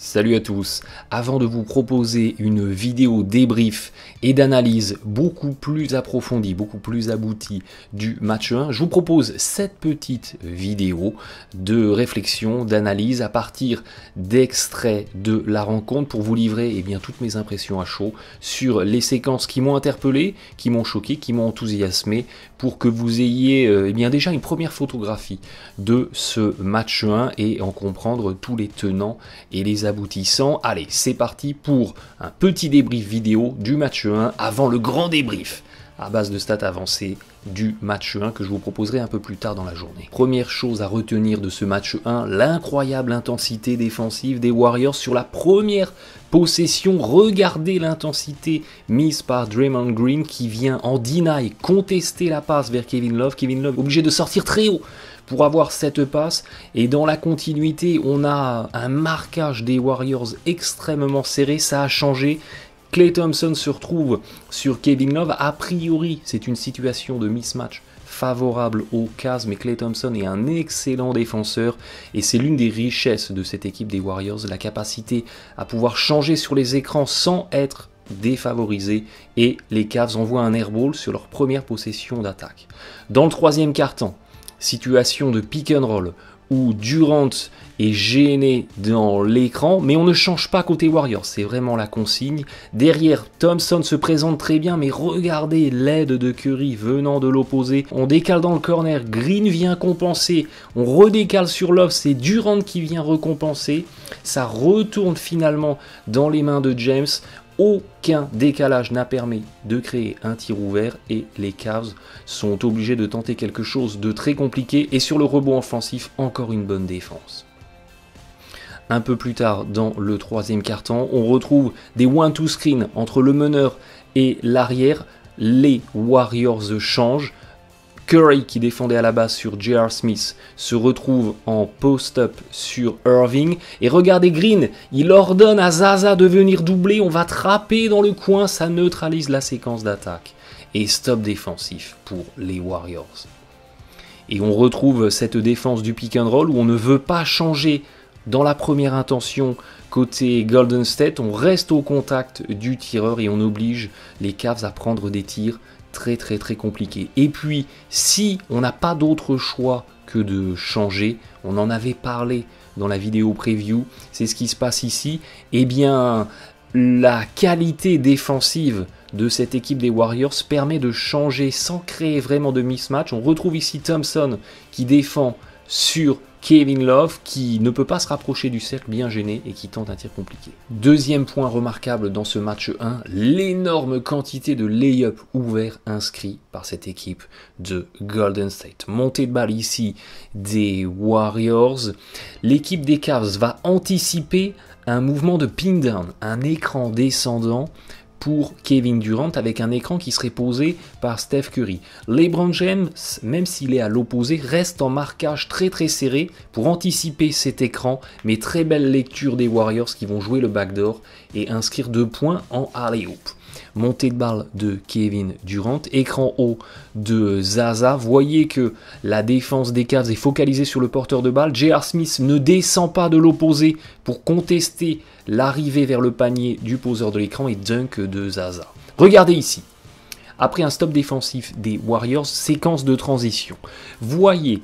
Salut à tous. Avant de vous proposer une vidéo débrief et d'analyse beaucoup plus approfondie, beaucoup plus aboutie du match 1, je vous propose cette petite vidéo de réflexion, d'analyse à partir d'extraits de la rencontre pour vous livrer toutes mes impressions à chaud sur les séquences qui m'ont interpellé, qui m'ont choqué, qui m'ont enthousiasmé pour que vous ayez déjà une première photographie de ce match 1 et en comprendre tous les tenants et les aboutissants. Allez, c'est parti pour un petit débrief vidéo du match 1 avant le grand débrief à base de stats avancées du match 1 que je vous proposerai un peu plus tard dans la journée. Première chose à retenir de ce match 1, l'incroyable intensité défensive des Warriors sur la première possession. Regardez l'intensité mise par Draymond Green qui vient en deny contester la passe vers Kevin Love. Kevin Love obligé de sortir très haut pour avoir cette passe, et dans la continuité on a un marquage des Warriors extrêmement serré. Ça a changé. Klay Thompson se retrouve sur Kevin Love. A priori, c'est une situation de mismatch favorable aux Cavs, mais Klay Thompson est un excellent défenseur et c'est l'une des richesses de cette équipe des Warriors, la capacité à pouvoir changer sur les écrans sans être défavorisé, et les Cavs envoient un airball sur leur première possession d'attaque. Dans le troisième quart-temps, situation de pick and roll où Durant est gêné dans l'écran, mais on ne change pas côté Warriors, c'est vraiment la consigne. Derrière, Thompson se présente très bien, mais regardez l'aide de Curry venant de l'opposé. On décale dans le corner, Green vient compenser, on redécale sur Love, c'est Durant qui vient récompenser. Ça retourne finalement dans les mains de James. Aucun décalage n'a permis de créer un tir ouvert et les Cavs sont obligés de tenter quelque chose de très compliqué, et sur le rebond offensif, encore une bonne défense. Un peu plus tard dans le troisième quart-temps, on retrouve des one-two screens entre le meneur et l'arrière. Les Warriors changent. Curry, qui défendait à la base sur J.R. Smith, se retrouve en post-up sur Irving. Et regardez Green, il ordonne à Zaza de venir doubler. On va trapper dans le coin, ça neutralise la séquence d'attaque. Et stop défensif pour les Warriors. Et on retrouve cette défense du pick and roll où on ne veut pas changer dans la première intention côté Golden State. On reste au contact du tireur et on oblige les Cavs à prendre des tirs très compliqué. Et puis, si on n'a pas d'autre choix que de changer, on en avait parlé dans la vidéo preview, c'est ce qui se passe ici, la qualité défensive de cette équipe des Warriors permet de changer sans créer vraiment de mismatch. On retrouve ici Thompson qui défend sur Kevin Love, qui ne peut pas se rapprocher du cercle, bien gêné, et qui tente un tir compliqué. Deuxième point remarquable dans ce match 1, l'énorme quantité de lay-up ouverts inscrits par cette équipe de Golden State. Montée de balle ici des Warriors. L'équipe des Cavs va anticiper un mouvement de pin-down, un écran descendant pour Kevin Durant, avec un écran qui serait posé par Steph Curry. LeBron James, même s'il est à l'opposé, reste en marquage très serré pour anticiper cet écran, mais très belle lecture des Warriors qui vont jouer le backdoor et inscrire 2 points en alley-oop. Montée de balle de Kevin Durant, écran haut de Zaza. Voyez que la défense des Cavs est focalisée sur le porteur de balle. J.R. Smith ne descend pas de l'opposé pour contester l'arrivée vers le panier du poseur de l'écran, et dunk de Zaza. Regardez ici. Après un stop défensif des Warriors, séquence de transition. Voyez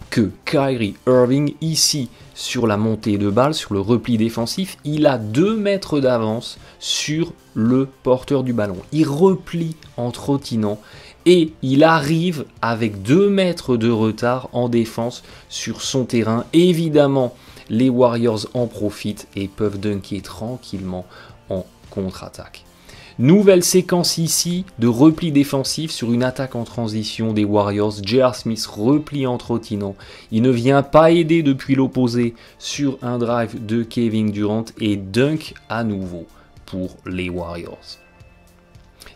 que Kyrie Irving, ici, sur la montée de balle, sur le repli défensif, il a 2 mètres d'avance sur le porteur du ballon. Il replie en trottinant et il arrive avec 2 mètres de retard en défense sur son terrain. Évidemment, les Warriors en profitent et peuvent dunker tranquillement en contre-attaque. Nouvelle séquence ici de repli défensif sur une attaque en transition des Warriors. J.R. Smith replie en trottinant. Il ne vient pas aider depuis l'opposé sur un drive de Kevin Durant et dunk à nouveau pour les Warriors.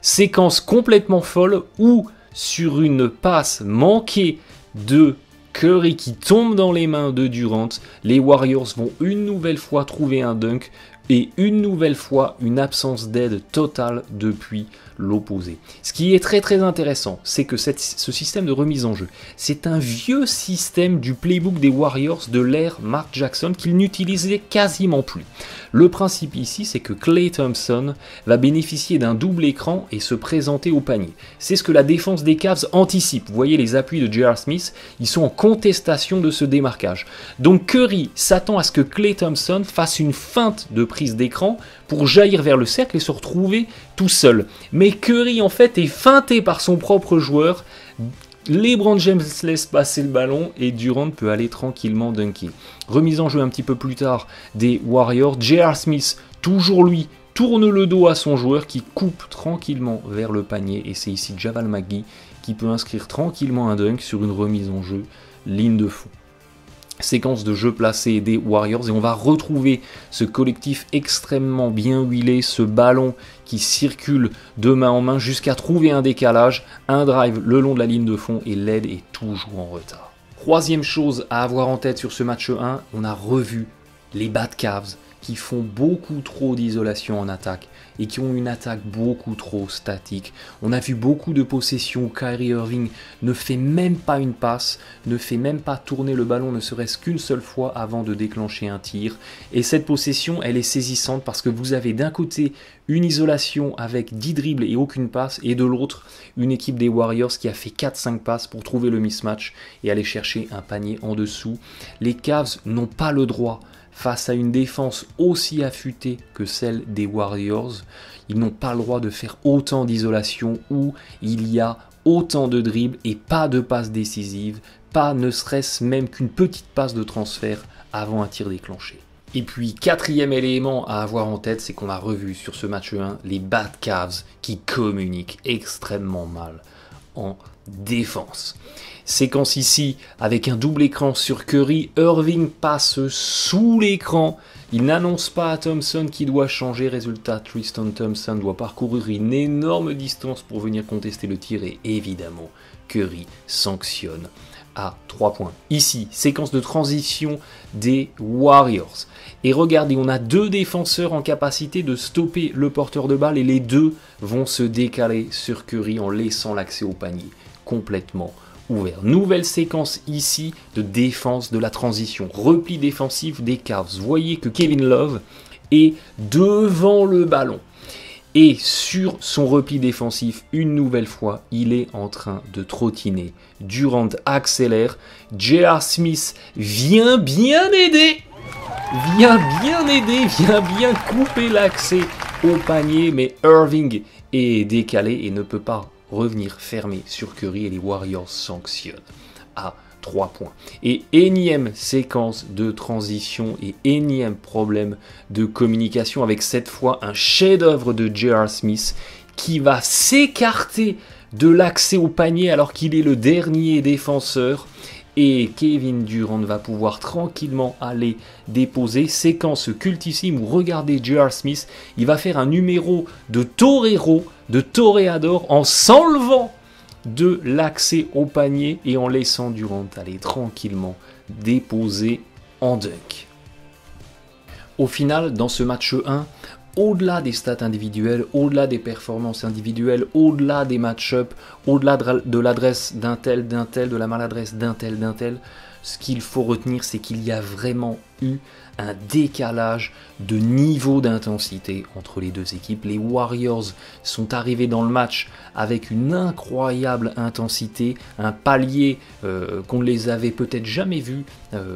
Séquence complètement folle où, sur une passe manquée de Curry qui tombe dans les mains de Durant, les Warriors vont une nouvelle fois trouver un dunk et une nouvelle fois une absence d'aide totale depuis l'opposé. Ce qui est très très intéressant, c'est que ce système de remise en jeu, c'est un vieux système du playbook des Warriors de l'ère Mark Jackson qu'ils n'utilisaient quasiment plus. Le principe ici, c'est que Klay Thompson va bénéficier d'un double écran et se présenter au panier. C'est ce que la défense des Cavs anticipe. Vous voyez les appuis de J.R. Smith, ils sont en contestation de ce démarquage. Donc Curry s'attend à ce que Klay Thompson fasse une feinte de prise d'écran pour jaillir vers le cercle et se retrouver tout seul. Mais Curry en fait est feinté par son propre joueur. LeBron James laisse passer le ballon et Durant peut aller tranquillement dunker. Remise en jeu un petit peu plus tard des Warriors. J.R. Smith, toujours lui, tourne le dos à son joueur qui coupe tranquillement vers le panier. Et c'est ici Javal McGee qui peut inscrire tranquillement un dunk sur une remise en jeu, ligne de fond. Séquence de jeu placé des Warriors et on va retrouver ce collectif extrêmement bien huilé, ce ballon qui circule de main en main jusqu'à trouver un décalage, un drive le long de la ligne de fond et l'aide est toujours en retard. Troisième chose à avoir en tête sur ce match 1, on a revu les Bad Cavs qui font beaucoup trop d'isolation en attaque et qui ont une attaque beaucoup trop statique. On a vu beaucoup de possessions où Kyrie Irving ne fait même pas une passe, ne fait même pas tourner le ballon ne serait-ce qu'une seule fois avant de déclencher un tir. Et cette possession, elle est saisissante parce que vous avez d'un côté une isolation avec 10 dribbles et aucune passe, et de l'autre, une équipe des Warriors qui a fait 4-5 passes pour trouver le mismatch et aller chercher un panier en dessous. Les Cavs n'ont pas le droit, face à une défense aussi affûtée que celle des Warriors, ils n'ont pas le droit de faire autant d'isolation où il y a autant de dribbles et pas de passes décisives, pas ne serait-ce même qu'une petite passe de transfert avant un tir déclenché. Et puis, quatrième élément à avoir en tête, c'est qu'on a revu sur ce match 1 les Bad Cavs qui communiquent extrêmement mal en défense. Séquence ici avec un double écran sur Curry, Irving passe sous l'écran, il n'annonce pas à Thompson qui doit changer, résultat Tristan Thompson doit parcourir une énorme distance pour venir contester le tir et évidemment Curry sanctionne à 3 points. Ici, séquence de transition des Warriors. Et regardez, on a deux défenseurs en capacité de stopper le porteur de balle et les deux vont se décaler sur Curry en laissant l'accès au panier complètement ouvert. Nouvelle séquence ici de défense de la transition. Repli défensif des Cavs. Vous voyez que Kevin Love est devant le ballon. Et sur son repli défensif, une nouvelle fois, il est en train de trottiner. Durant accélère. J.R. Smith vient bien aider. Vient bien couper l'accès au panier. Mais Irving est décalé et ne peut pas revenir fermer sur Curry et les Warriors sanctionnent à 3 points. Et énième séquence de transition et énième problème de communication avec cette fois un chef-d'œuvre de J.R. Smith qui va s'écarter de l'accès au panier alors qu'il est le dernier défenseur. Et Kevin Durant va pouvoir tranquillement aller déposer. Séquence cultissime où regardez J.R. Smith, il va faire un numéro de torero, de toréador en s'enlevant de l'accès au panier et en laissant Durant aller tranquillement déposer en dunk. Au final, dans ce match 1, au-delà des stats individuelles, au-delà des performances individuelles, au-delà des match-ups, au-delà de l'adresse d'un tel, de la maladresse d'un tel, ce qu'il faut retenir, c'est qu'il y a vraiment eu un décalage de niveau d'intensité entre les deux équipes. Les Warriors sont arrivés dans le match avec une incroyable intensité, un palier qu'on ne les avait peut-être jamais vus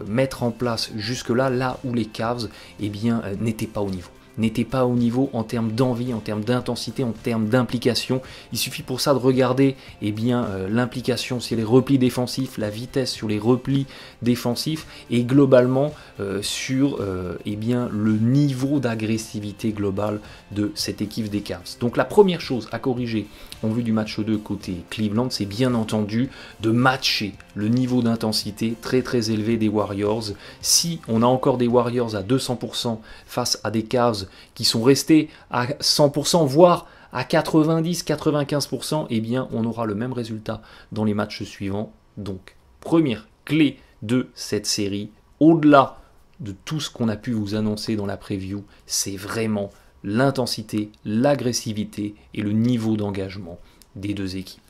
mettre en place jusque-là, là où les Cavs n'étaient pas au niveau. N'était pas au niveau en termes d'envie, en termes d'intensité, en termes d'implication. Il suffit pour ça de regarder l'implication sur les replis défensifs, la vitesse sur les replis défensifs et globalement sur le niveau d'agressivité globale de cette équipe des Cavs. Donc la première chose à corriger en vue du match 2 côté Cleveland, c'est bien entendu de matcher le niveau d'intensité très très élevé des Warriors. Si on a encore des Warriors à 200% face à des Cavs qui sont restés à 100%, voire à 90-95%, eh bien on aura le même résultat dans les matchs suivants. Donc, première clé de cette série, au-delà de tout ce qu'on a pu vous annoncer dans la preview, c'est vraiment l'intensité, l'agressivité et le niveau d'engagement des deux équipes.